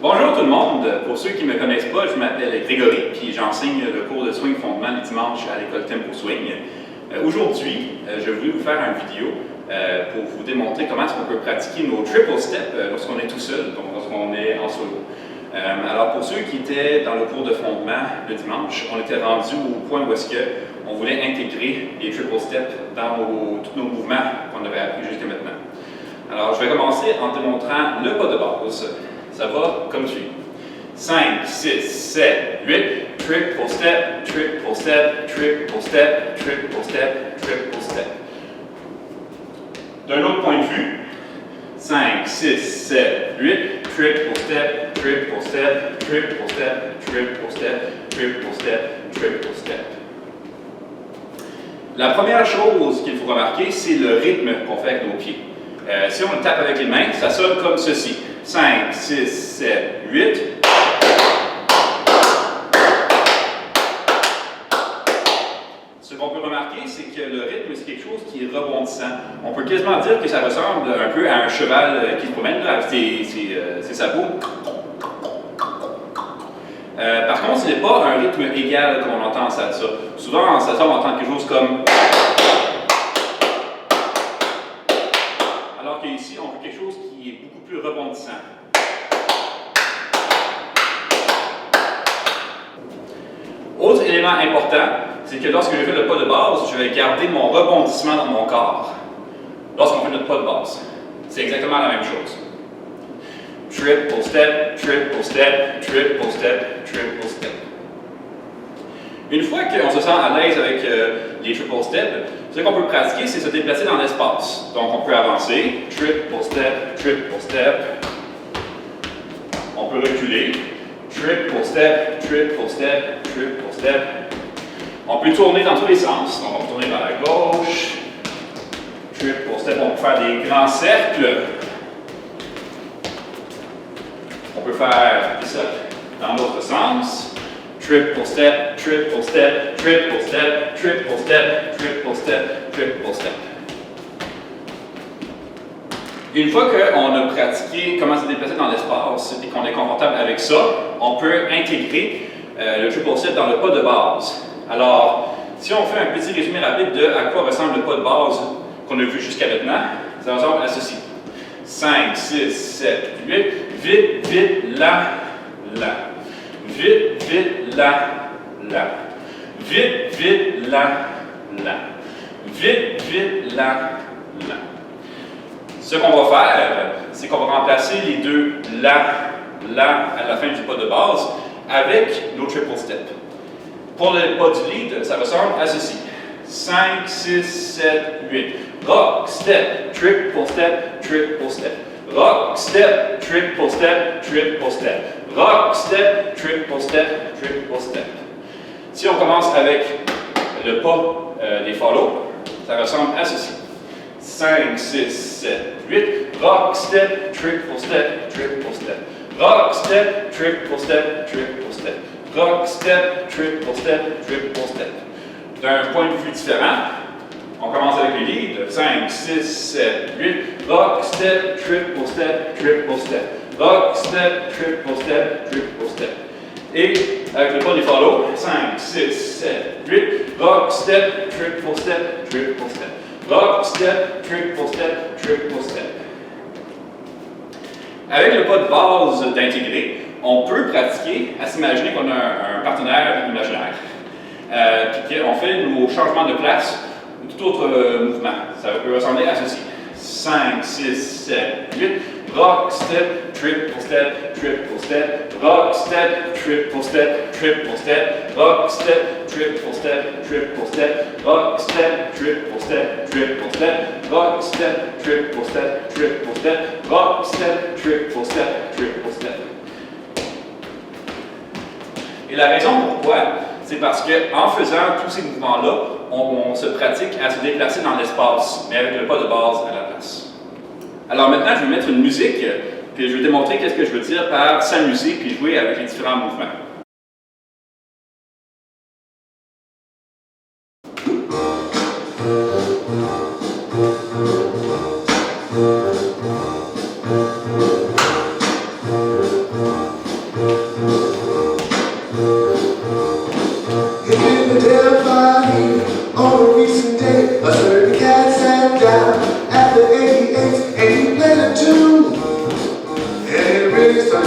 Bonjour tout le monde. Pour ceux qui ne me connaissent pas, je m'appelle Grégory, puis j'enseigne le cours de swing fondement les dimanches à l'école Tempo Swing. Aujourd'hui, je voulais vous faire une vidéo pour vous démontrer comment est-ce qu'on peut pratiquer nos triple steps lorsqu'on est tout seul, donc lorsqu'on est en solo. Alors pour ceux qui étaient dans le cours de fondement le dimanche, on était rendu au point où est-ce qu'on voulait intégrer les triple steps dans tous nos mouvements qu'on avait appris jusqu'à maintenant. Alors je vais commencer en démontrant le pas de base. Ça va comme suit. 5, 6, 7, 8, triple step, triple step, triple step, triple step, triple step. D'un autre point de vue, 5, 6, 7, 8, triple step, triple step, triple step, triple step, triple step, triple step. La première chose qu'il faut remarquer, c'est le rythme qu'on fait avec nos pieds. Si on le tape avec les mains, ça sonne comme ceci. 5, 6, 7, 8. Ce qu'on peut remarquer, c'est que le rythme, c'est quelque chose qui est rebondissant. On peut quasiment dire que ça ressemble un peu à un cheval qui se promène là, avec ses sabots. Par contre, ce n'est pas un rythme égal comme on entend en salsa. Souvent, en salsa, on entend quelque chose comme... Alors qu'ici, on veut quelque chose qui est beaucoup plus rebondissant. Autre élément important, c'est que lorsque je fais le pas de base, je vais garder mon rebondissement dans mon corps. Lorsqu'on fait notre pas de base, c'est exactement la même chose. Triple step, triple step, triple step, triple step. Une fois qu'on se sent à l'aise avec les triple steps, ce qu'on peut pratiquer, c'est se déplacer dans l'espace. Donc on peut avancer, triple step, triple step. On peut reculer, triple step, triple step, triple step. On peut tourner dans tous les sens. Donc on peut tourner vers la gauche, triple step. On peut faire des grands cercles. On peut faire des cercles dans l'autre sens. Triple step, triple step, triple step, triple step, triple step, triple step. Une fois qu'on a pratiqué comment se déplacer dans l'espace et qu'on est confortable avec ça, on peut intégrer le triple step dans le pas de base. Alors, si on fait un petit résumé rapide de à quoi ressemble le pas de base qu'on a vu jusqu'à maintenant, ça ressemble à ceci. 5, 6, 7, 8, vite, vite, là, là. Vite, vite, là, là. Vite, vite, là, là. Vite, vite, là, là. Ce qu'on va faire, c'est qu'on va remplacer les deux là, là à la fin du pas de base avec nos triple steps. Pour le pas du lead, ça ressemble à ceci. 5, 6, 7, 8. Rock, step, triple step, triple step. Rock, step, triple step, triple step. Rock, step, triple step, triple step. Si on commence avec le pas des follow, ça ressemble à ceci. 5, 6, 7, 8. Rock, step, triple step, triple step. Rock, step, triple step, triple step. Rock, step, triple step, triple step. D'un point de vue différent, on commence avec les leads. 5, 6, 7, 8. Rock, step, triple step, triple step. Rock, step, triple step, triple step. Et avec le pas des follow, 5, 6, 7, 8. Rock, step, triple step, triple step. Rock, step, triple step, triple step. Avec le pas de base d'intégrer, on peut pratiquer à s'imaginer qu'on a un partenaire imaginaire. Puis qu'on fait nos changements de place ou tout autre mouvement. Ça peut ressembler à ceci. 5, 6, 7, 8. Rock, step, triple step, triple step. Rock, step, triple step, triple step. Rock, step, triple step, triple step. Rock, step, triple step, triple step. Rock, step, triple step, triple step. Rock, step, triple step, triple step. Et la raison pourquoi, c'est parce qu'en faisant tous ces mouvements-là, on se pratique à se déplacer dans l'espace, mais avec le pas de base à la place. Alors maintenant, je vais mettre une musique, puis je vais démontrer qu'est-ce que je veux dire par s'amuser puis jouer avec les différents mouvements. Hey, ça,